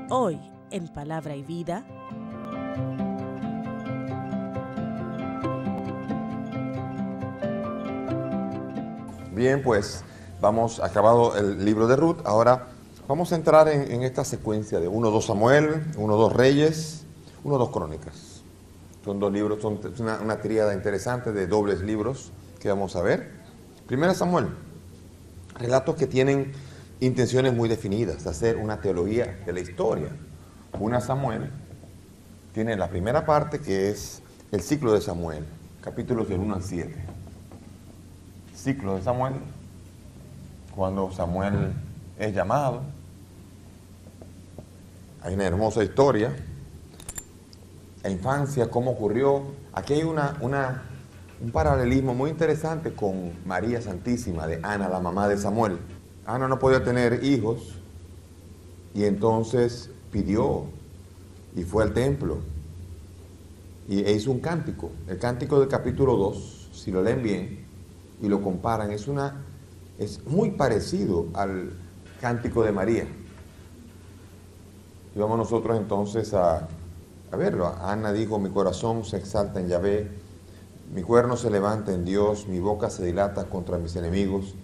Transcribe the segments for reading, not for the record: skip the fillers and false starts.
Hoy, en Palabra y Vida, bien, pues vamos acabado el libro de Ruth. Ahora vamos a entrar en esta secuencia de 1-2 Samuel, 1-2 Reyes, 1-2 Crónicas. Son dos libros, son una tríada interesante de dobles libros que vamos a ver. Primera Samuel, relatos que tienen intenciones muy definidas, de hacer una teología de la historia. Una Samuel tiene la primera parte, que es el ciclo de Samuel, capítulos del 1 al 7. Ciclo de Samuel, cuando Samuel es llamado. Hay una hermosa historia. La infancia, cómo ocurrió. Aquí hay un paralelismo muy interesante con María Santísima, de Ana, la mamá de Samuel. Ana no podía tener hijos y entonces pidió y fue al templo e hizo un cántico. El cántico del capítulo 2, si lo leen bien y lo comparan, es muy parecido al cántico de María. Y vamos nosotros entonces a verlo. Ana dijo: mi corazón se exalta en Yahvé, mi cuerno se levanta en Dios, mi boca se dilata contra mis enemigos,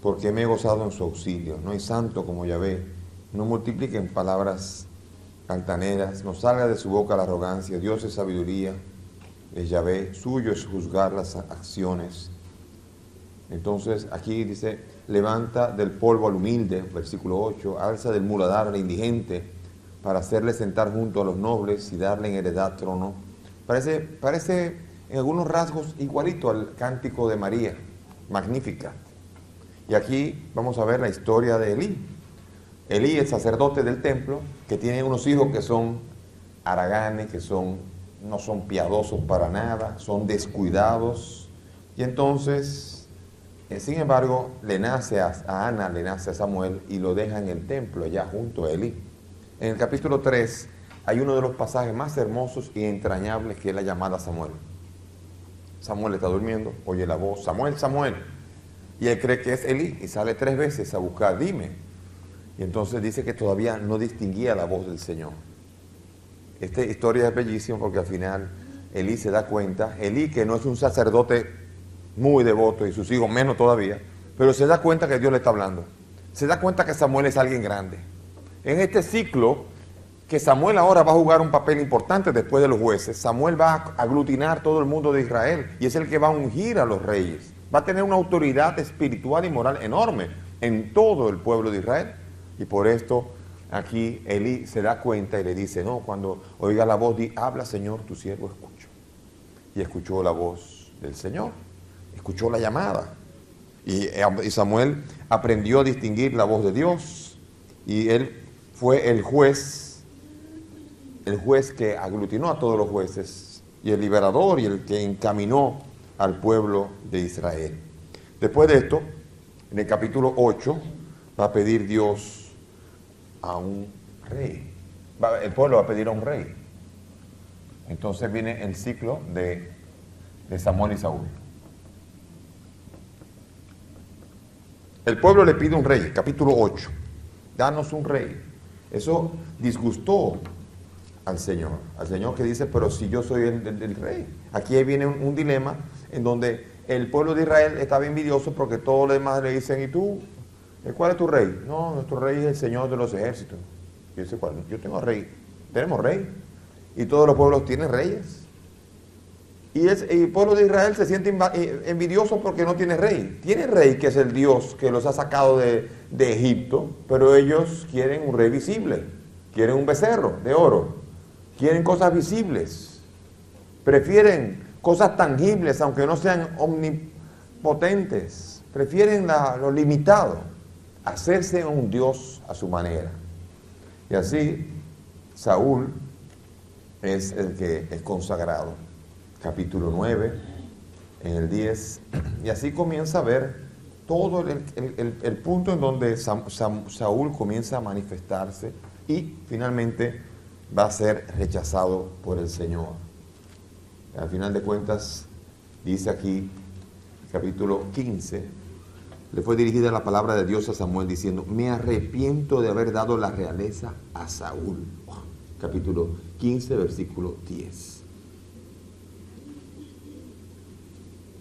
porque me he gozado en su auxilio. No hay santo como Yahvé, no multipliquen palabras altaneras, no salga de su boca la arrogancia. Dios es sabiduría, es Yahvé, suyo es juzgar las acciones. Entonces aquí dice: levanta del polvo al humilde, versículo 8, alza del muladar al indigente, para hacerle sentar junto a los nobles y darle en heredad trono. Parece en algunos rasgos igualito al cántico de María, magnífica. Y aquí vamos a ver la historia de Elí. Elí, el sacerdote del templo, que tiene unos hijos que son haraganes, que no son piadosos para nada, son descuidados. Y entonces, sin embargo, le nace a Ana, le nace a Samuel y lo deja en el templo, allá junto a Elí. En el capítulo 3 hay uno de los pasajes más hermosos y entrañables, que es la llamada a Samuel. Samuel está durmiendo, oye la voz: Samuel, Samuel. Y él cree que es Elí y sale 3 veces a buscar: dime. Y entonces dice que todavía no distinguía la voz del Señor. Esta historia es bellísima porque al final Elí se da cuenta, Elí, que no es un sacerdote muy devoto y sus hijos menos todavía, pero se da cuenta que Dios le está hablando. Se da cuenta que Samuel es alguien grande. En este ciclo, que Samuel ahora va a jugar un papel importante después de los jueces, Samuel va a aglutinar todo el mundo de Israel y es el que va a ungir a los reyes. Va a tener una autoridad espiritual y moral enorme en todo el pueblo de Israel. Y por esto aquí Elí se da cuenta y le dice: no, cuando oiga la voz, di: habla, Señor, tu siervo escucho. Y escuchó la voz del Señor, escuchó la llamada. Y Samuel aprendió a distinguir la voz de Dios. Y él fue el juez que aglutinó a todos los jueces, y el liberador y el que encaminó al pueblo de Israel. Después de esto, en el capítulo 8, va a pedir Dios a un rey. El pueblo va a pedir a un rey. Entonces viene el ciclo de Samuel y Saúl. El pueblo le pide un rey, capítulo 8. Danos un rey. Eso disgustó al Señor que dice: pero si yo soy el rey. Aquí viene un dilema en donde el pueblo de Israel estaba envidioso porque todos los demás le dicen: ¿y tú? ¿Cuál es tu rey? No, nuestro rey es el Señor de los ejércitos. Y dice: ¿cuál? Yo tengo rey. Tenemos rey. Y todos los pueblos tienen reyes. Y el pueblo de Israel se siente envidioso porque no tiene rey. Tiene rey, que es el Dios que los ha sacado de Egipto, pero ellos quieren un rey visible. Quieren un becerro de oro. Quieren cosas visibles. Prefieren cosas tangibles, aunque no sean omnipotentes. Prefieren lo limitado. Hacerse un Dios a su manera. Y así Saúl es el que es consagrado. Capítulo 9, en el 10, y así comienza a ver todo el punto en donde Saúl comienza a manifestarse y finalmente va a ser rechazado por el Señor. Al final de cuentas, dice aquí, capítulo 15, le fue dirigida la palabra de Dios a Samuel diciendo, me arrepiento de haber dado la realeza a Saúl. Capítulo 15, versículo 10.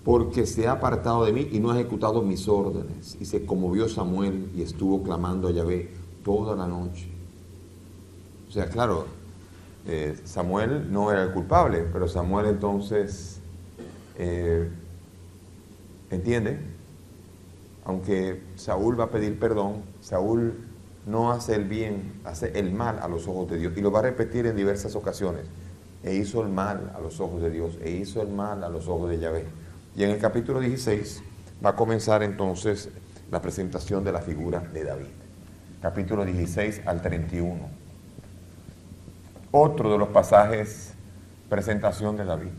Porque se ha apartado de mí y no ha ejecutado mis órdenes. Y se conmovió Samuel y estuvo clamando a Yahvé toda la noche. O sea, claro, Samuel no era el culpable, pero Samuel entonces entiende, aunque Saúl va a pedir perdón, Saúl no hace el bien, hace el mal a los ojos de Dios. Y lo va a repetir en diversas ocasiones. E hizo el mal a los ojos de Dios, e hizo el mal a los ojos de Yahvé. Y en el capítulo 16 va a comenzar entonces la presentación de la figura de David. Capítulo 16 al 31. Otro de los pasajes, presentación de David.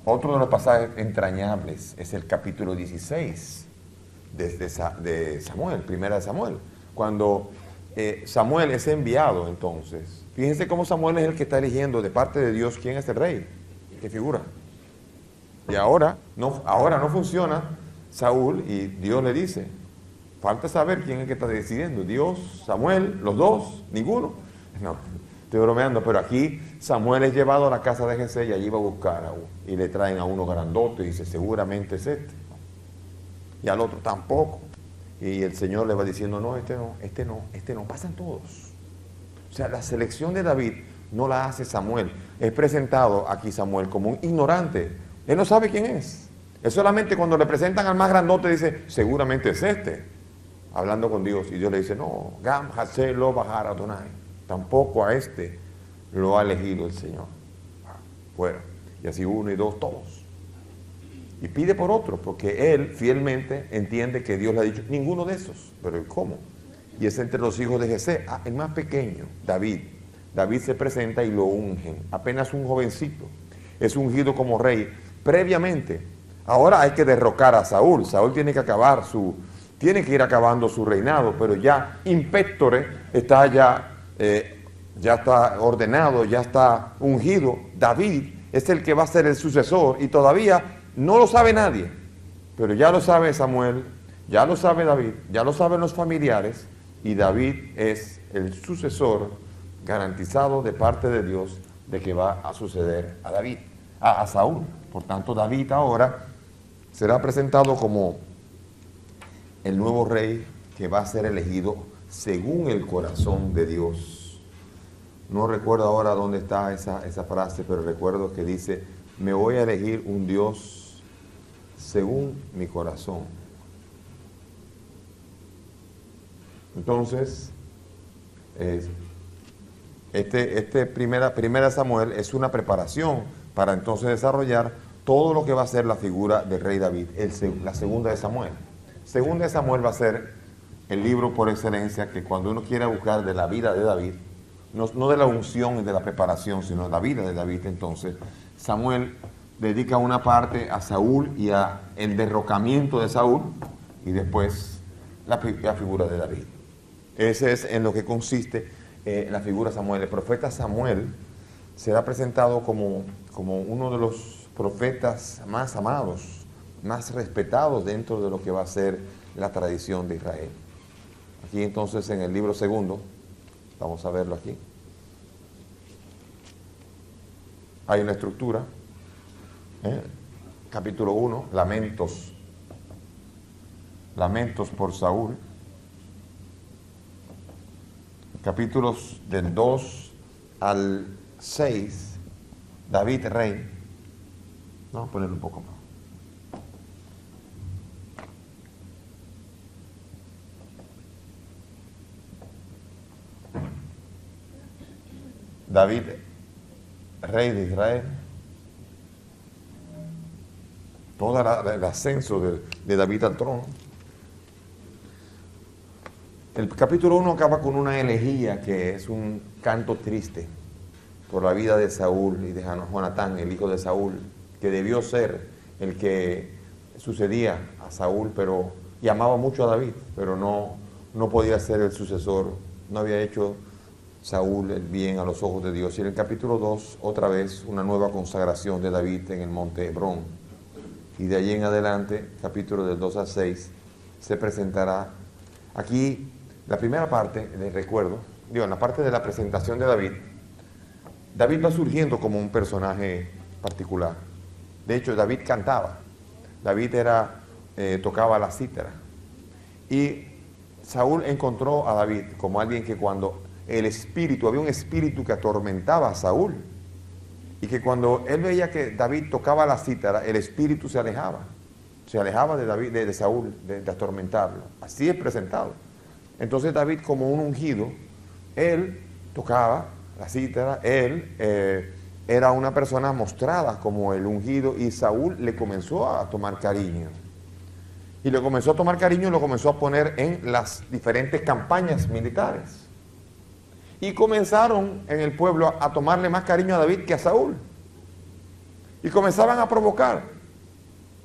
Otro de los pasajes entrañables es el capítulo 16 de Samuel, primera de Samuel. Cuando Samuel es enviado entonces. Fíjense cómo Samuel es el que está eligiendo de parte de Dios quién es el rey. ¿Qué figura? Y ahora no funciona Saúl y Dios le dice, falta saber quién es el que está decidiendo, Dios, Samuel, los dos, ninguno. No, estoy bromeando, pero aquí Samuel es llevado a la casa de Jesé y allí va a buscar a uno, y le traen a uno grandote y dice, seguramente es este. Y al otro tampoco. Y el Señor le va diciendo, no, este no, pasan todos. O sea, la selección de David no la hace Samuel, es presentado aquí Samuel como un ignorante. Él no sabe quién es. Él solamente cuando le presentan al más grandote dice, seguramente es este. Hablando con Dios. Y Dios le dice, no, Gam Hasé lo bajar Adonai. Tampoco a este lo ha elegido el Señor. Fuera. Y así uno y dos, todos. Y pide por otro, porque él fielmente entiende que Dios le ha dicho, ninguno de esos. Pero ¿cómo? Y es entre los hijos de Jesé, el más pequeño, David. David se presenta y lo ungen. Apenas un jovencito. Es ungido como rey. Previamente, ahora hay que derrocar a Saúl. Saúl tiene que ir acabando su reinado, pero ya impéctore está ya está ordenado, ya está ungido. David es el que va a ser el sucesor y todavía no lo sabe nadie, pero ya lo sabe Samuel, ya lo sabe David, ya lo saben los familiares y David es el sucesor garantizado de parte de Dios de que va a suceder a Saúl. Por tanto, David ahora será presentado como el nuevo rey que va a ser elegido según el corazón de Dios. No recuerdo ahora dónde está esa frase, pero recuerdo que dice, me voy a elegir un Dios según mi corazón. Entonces, primera Samuel es una preparación para entonces desarrollar todo lo que va a ser la figura del rey David, la segunda de Samuel. Segunda de Samuel va a ser el libro por excelencia que cuando uno quiera buscar de la vida de David, no de la unción y de la preparación, sino de la vida de David, entonces Samuel dedica una parte a Saúl y a el derrocamiento de Saúl y después la figura de David. Ese es en lo que consiste la figura de Samuel. El profeta Samuel será presentado como uno de los profetas más amados, más respetados dentro de lo que va a ser la tradición de Israel. Aquí entonces en el libro segundo, vamos a verlo aquí, hay una estructura, capítulo 1, lamentos por Saúl, capítulos del 2 al 6, David rey. Vamos a ponerlo un poco más. David, rey de Israel. Todo el ascenso de David al trono. El capítulo 1 acaba con una elegía que es un canto triste por la vida de Saúl y de Jonatán, el hijo de Saúl, que debió ser el que sucedía a Saúl, y amaba mucho a David, pero no podía ser el sucesor, no había hecho Saúl el bien a los ojos de Dios. Y en el capítulo 2, otra vez, una nueva consagración de David en el monte Hebrón. y de allí en adelante, capítulo del 2 al 6, se presentará. Aquí, la primera parte, les recuerdo, en la parte de la presentación de David, David va surgiendo como un personaje particular. De hecho, David cantaba. David tocaba la cítara. Y Saúl encontró a David como alguien que cuando había un espíritu que atormentaba a Saúl. Y que cuando él veía que David tocaba la cítara, el espíritu se alejaba. Se alejaba de David, de Saúl, de atormentarlo. Así es presentado. Entonces David, como un ungido, él tocaba la cítara, él era una persona mostrada como el ungido, y Saúl le comenzó a tomar cariño. Y le comenzó a tomar cariño y lo comenzó a poner en las diferentes campañas militares. Y comenzaron en el pueblo a tomarle más cariño a David que a Saúl. Y comenzaban a provocar.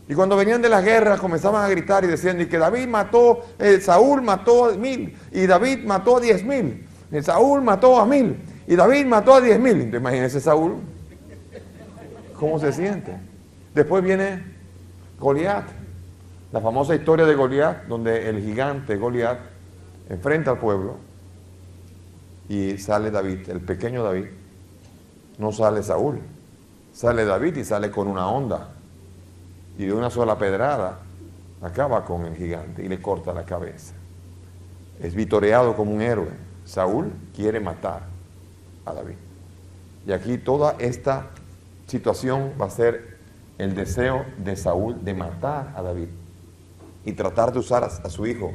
Y cuando venían de las guerras comenzaban a gritar y decían y que David mató, Saúl mató a 1000 y David mató a 10,000. Saúl mató a 1000 y David mató a 10,000. Entonces imagínense Saúl, ¿cómo se siente? Después viene Goliat, la famosa historia de Goliat, donde el gigante Goliat enfrenta al pueblo y sale David, el pequeño David. No sale Saúl, sale David y sale con una honda. Y de una sola pedrada acaba con el gigante y le corta la cabeza. Es vitoreado como un héroe. Saúl quiere matar a David. Y aquí toda esta situación va a ser el deseo de Saúl de matar a David y tratar de usar a su hijo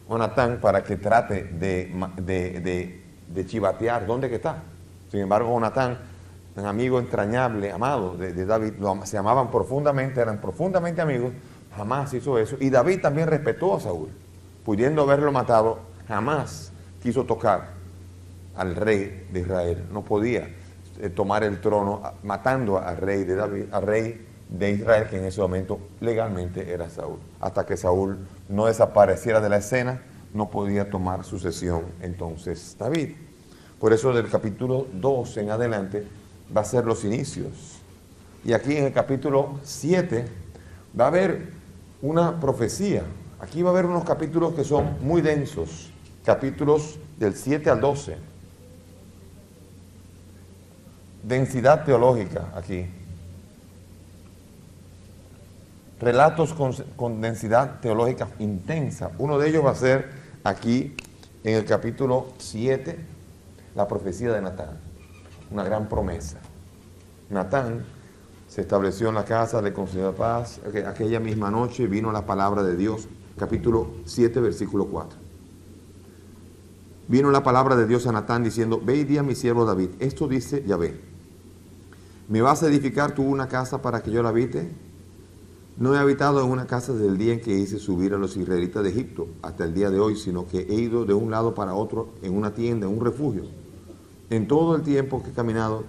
Jonatán para que trate de chivatear dónde que está. Sin embargo, Jonatán, un amigo entrañable, amado de David, se amaban profundamente, eran profundamente amigos, jamás hizo eso. Y David también respetó a Saúl, pudiendo haberlo matado, jamás quiso tocar al rey de Israel. No podía tomar el trono matando al rey de David, al rey de Israel, que en ese momento legalmente era Saúl. Hasta que Saúl no desapareciera de la escena, no podía tomar sucesión entonces David. Por eso del capítulo 2 en adelante va a ser los inicios. Y aquí en el capítulo 7 va a haber una profecía. Aquí va a haber unos capítulos que son muy densos. Capítulos del 7 al 12. Densidad teológica aquí. Relatos con densidad teológica intensa. Uno de ellos va a ser aquí en el capítulo 7, la profecía de Natán. Una gran promesa. Natán se estableció en la casa, le concedió paz. Aquella misma noche vino la palabra de Dios. Capítulo 7, versículo 4. Vino la palabra de Dios a Natán diciendo, ve y di a mi siervo David, esto dice Yahvé, ¿me vas a edificar tú una casa para que yo la habite? No he habitado en una casa desde el día en que hice subir a los israelitas de Egipto hasta el día de hoy, sino que he ido de un lado para otro en una tienda, en un refugio. En todo el tiempo que he caminado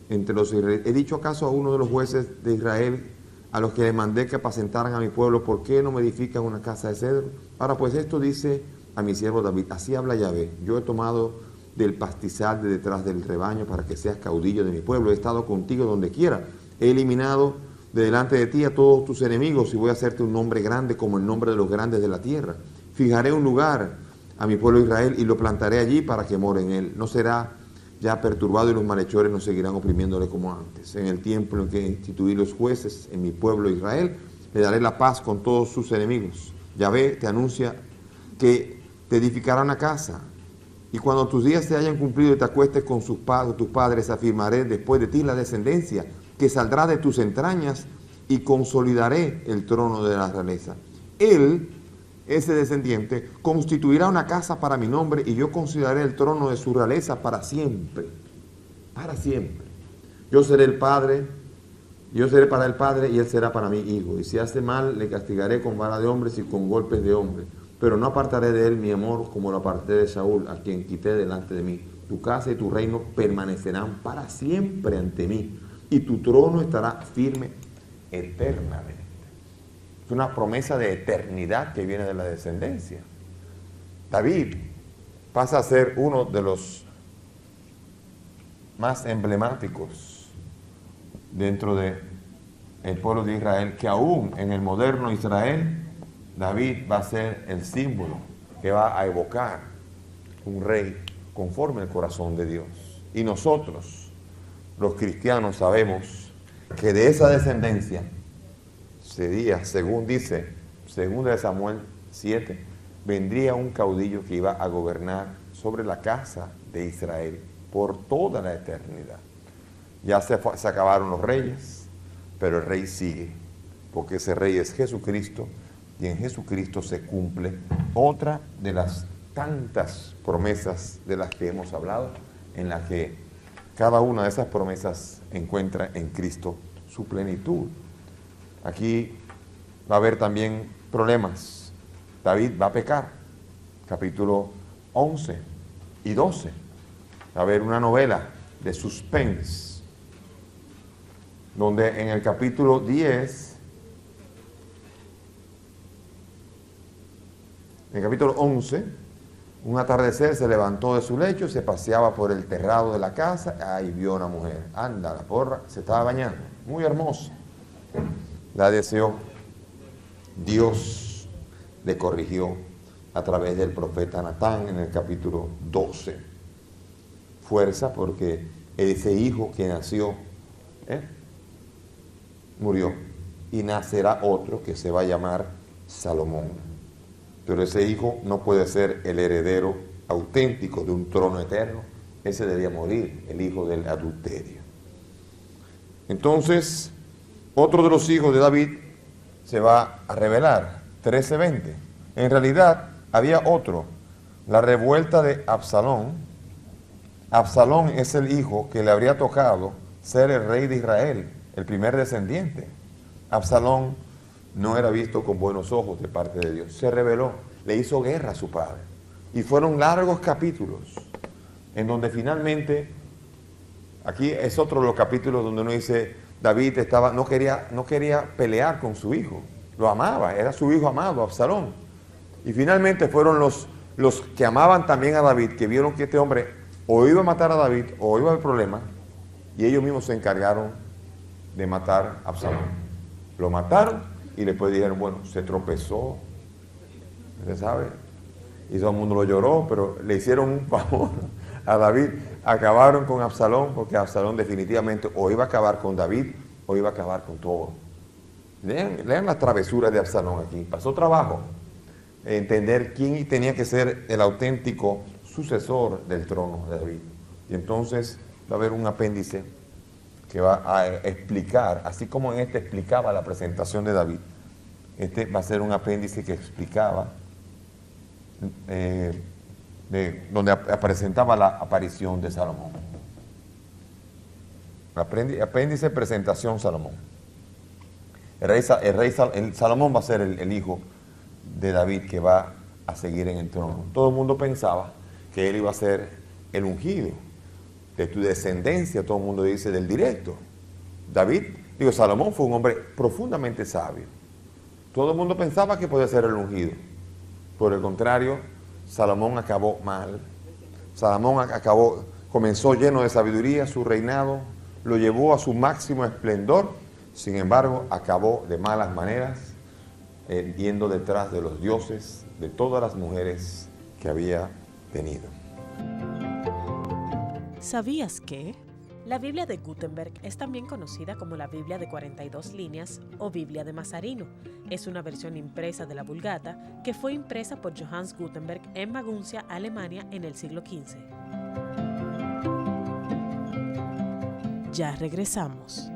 entre los israelitas, ¿he dicho acaso a uno de los jueces de Israel, a los que le mandé que apacentaran a mi pueblo, por qué no me edifican una casa de cedro? Ahora pues esto dice a mi siervo David, así habla Yahvé, yo he tomado del pastizal de detrás del rebaño para que seas caudillo de mi pueblo, he estado contigo donde quiera, he eliminado de delante de ti a todos tus enemigos y voy a hacerte un nombre grande como el nombre de los grandes de la tierra. Fijaré un lugar a mi pueblo Israel y lo plantaré allí para que more en él. No será ya perturbado y los malhechores no seguirán oprimiéndole como antes. En el tiempo en que instituí los jueces en mi pueblo Israel, le daré la paz con todos sus enemigos. Yahvé te anuncia que te edificará una casa. Y cuando tus días se hayan cumplido y te acuestes con tus padres, afirmaré después de ti la descendencia que saldrá de tus entrañas y consolidaré el trono de la realeza. Él, ese descendiente, constituirá una casa para mi nombre y yo consideraré el trono de su realeza para siempre. Para siempre. Yo seré el padre, yo seré para el padre y él será para mi hijo. Y si hace mal, le castigaré con vara de hombres y con golpes de hombres. Pero no apartaré de él mi amor como lo aparté de Saúl, a quien quité delante de mí. Tu casa y tu reino permanecerán para siempre ante mí, y tu trono estará firme eternamente. Es una promesa de eternidad que viene de la descendencia. David pasa a ser uno de los más emblemáticos dentro de el pueblo de Israel, que aún en el moderno Israel, David va a ser el símbolo que va a evocar un rey conforme al corazón de Dios. Y nosotros, los cristianos, sabemos que de esa descendencia sería, según dice 2 Samuel 7, vendría un caudillo que iba a gobernar sobre la casa de Israel por toda la eternidad. Ya se acabaron los reyes, pero el rey sigue, porque ese rey es Jesucristo, y en Jesucristo se cumple otra de las tantas promesas de las que hemos hablado, en las que cada una de esas promesas encuentra en Cristo su plenitud. Aquí va a haber también problemas. David va a pecar, capítulo 11 y 12. Va a haber una novela de suspense, donde en el capítulo 10, en el capítulo 11, un atardecer se levantó de su lecho y se paseaba por el terrado de la casa, y vio a una mujer. Anda, la porra, se estaba bañando, muy hermosa. La deseó. Dios le corrigió a través del profeta Natán en el capítulo 12. Fuerza, porque ese hijo que nació murió, y nacerá otro que se va a llamar Salomón. Pero ese hijo no puede ser el heredero auténtico de un trono eterno. Ese debía morir, el hijo del adulterio. Entonces, otro de los hijos de David se va a rebelar, 13:20. En realidad, había otro, la revuelta de Absalón. Absalón es el hijo que le habría tocado ser el rey de Israel, el primer descendiente. Absalón no era visto con buenos ojos de parte de Dios. Se rebeló, le hizo guerra a su padre. Y fueron largos capítulos, en donde finalmente, aquí es otro de los capítulos donde uno dice, David no quería pelear con su hijo, lo amaba, era su hijo amado, Absalón. Y finalmente fueron los que amaban también a David, que vieron que este hombre o iba a matar a David o iba a haber problemas, y ellos mismos se encargaron de matar a Absalón. Lo mataron y después dijeron, bueno, se tropezó, ¿usted sabe? Y todo el mundo lo lloró, pero le hicieron un favor a David. Acabaron con Absalón, porque Absalón definitivamente o iba a acabar con David o iba a acabar con todo. Lean las travesuras de Absalón aquí. Pasó trabajo entender quién tenía que ser el auténtico sucesor del trono de David. Y entonces va a haber un apéndice que va a explicar, así como en este explicaba la presentación de David, este va a ser un apéndice que explicaba donde presentaba la aparición de Salomón. Apéndice presentación Salomón. Salomón va a ser el hijo de David que va a seguir en el trono. Todo el mundo pensaba que él iba a ser el ungido. De tu descendencia, todo el mundo dice, del directo. Salomón fue un hombre profundamente sabio. Todo el mundo pensaba que podía ser el ungido. Por el contrario, Salomón acabó mal. Comenzó lleno de sabiduría, su reinado lo llevó a su máximo esplendor. Sin embargo, acabó de malas maneras, yendo detrás de los dioses de todas las mujeres que había tenido. ¿Sabías que? La Biblia de Gutenberg es también conocida como la Biblia de 42 líneas o Biblia de Mazarino. Es una versión impresa de la Vulgata que fue impresa por Johannes Gutenberg en Maguncia, Alemania, en el siglo XV. Ya regresamos.